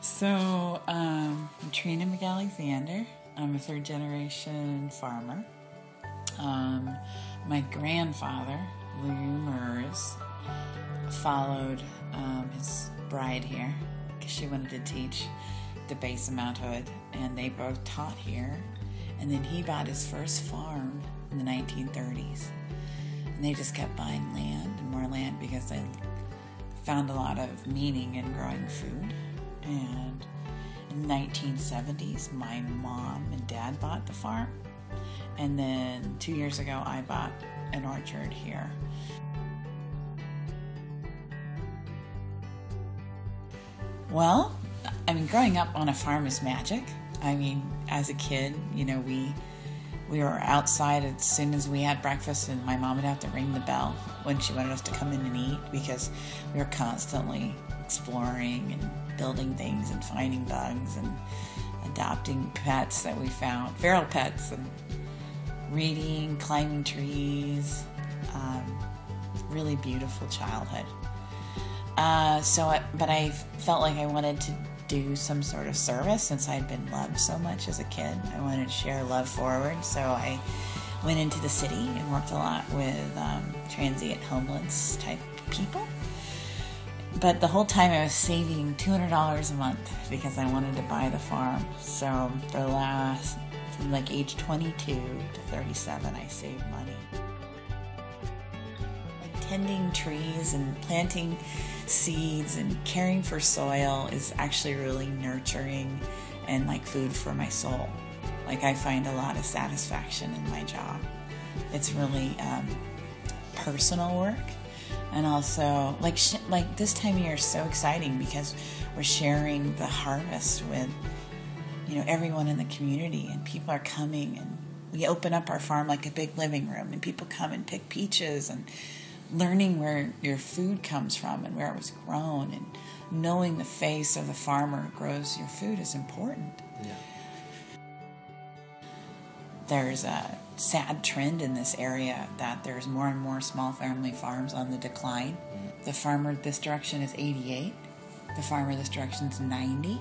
I'm Katrina McAlexander. I'm a third-generation farmer. My grandfather, Roulier, followed his bride here because she wanted to teach the base of Mount Hood, and they both taught here. And then he bought his first farm in the 1930s, and they just kept buying land and more land because they found a lot of meaning in growing food. And in the 1970s, my mom and dad bought the farm. And then 2 years ago, I bought an orchard here. Well, growing up on a farm is magic. As a kid, we were outside as soon as we had breakfast, and my mom would have to ring the bell when she wanted us to come in and eat because we were constantly exploring and building things and finding bugs and adopting pets that we found, feral pets, and reading, climbing trees. Really beautiful childhood. But I felt like I wanted to do some sort of service since I'd been loved so much as a kid. I wanted to share love forward, so I went into the city and worked a lot with transient homeless type people. But the whole time I was saving $200 a month because I wanted to buy the farm. So from age 22 to 37, I saved money. Tending trees and planting seeds and caring for soil is actually really nurturing and like food for my soul. I find a lot of satisfaction in my job. It's really personal work. And also, this time of year is so exciting because we're sharing the harvest with, everyone in the community, and people are coming, and we open up our farm like a big living room, and people come and pick peaches, and learning where your food comes from and where it was grown, and knowing the face of the farmer who grows your food is important. Yeah. There's a sad trend in this area that there's more and more small family farms on the decline. The farmer this direction is 88. The farmer this direction is 90.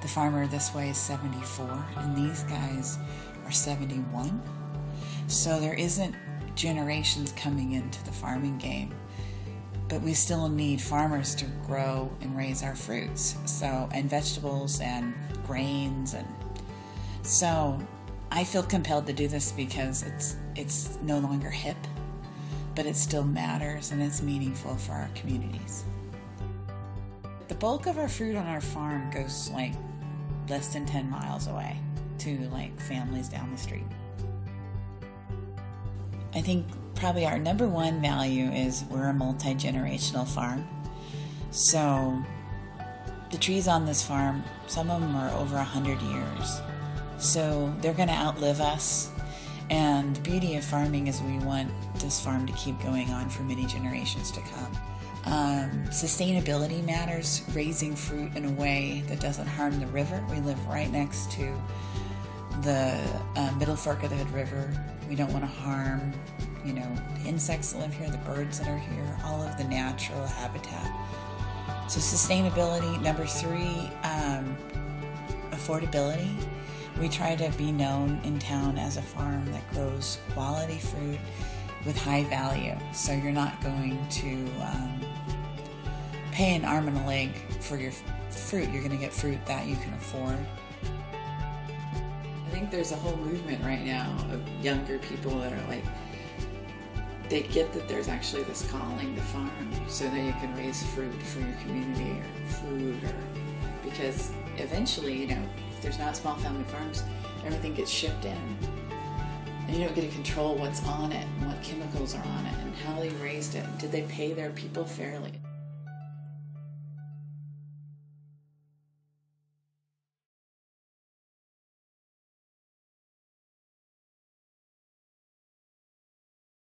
The farmer this way is 74. And these guys are 71. So there isn't generations coming into the farming game. But we still need farmers to grow and raise our fruits. And vegetables and grains. So I feel compelled to do this because it's no longer hip, but it still matters and it's meaningful for our communities. The bulk of our fruit on our farm goes less than 10 miles away to families down the street. I think probably our number one value is we're a multi-generational farm. So the trees on this farm, some of them are over 100 years. So they're going to outlive us. And the beauty of farming is we want this farm to keep going on for many generations to come. Sustainability matters, raising fruit in a way that doesn't harm the river. We live right next to the Middle Fork of the Hood River. We don't want to harm, the insects that live here, the birds that are here, all of the natural habitat. So sustainability. Number 3, affordability. We try to be known in town as a farm that grows quality fruit with high value. So you're not going to pay an arm and a leg for your fruit. You're going to get fruit that you can afford. I think there's a whole movement right now of younger people that are they get that there's actually this calling to farm so that you can raise fruit for your community or food, because eventually, if there's not small family farms, everything gets shipped in. And you don't get to control what's on it and what chemicals are on it and how they raised it. Did they pay their people fairly?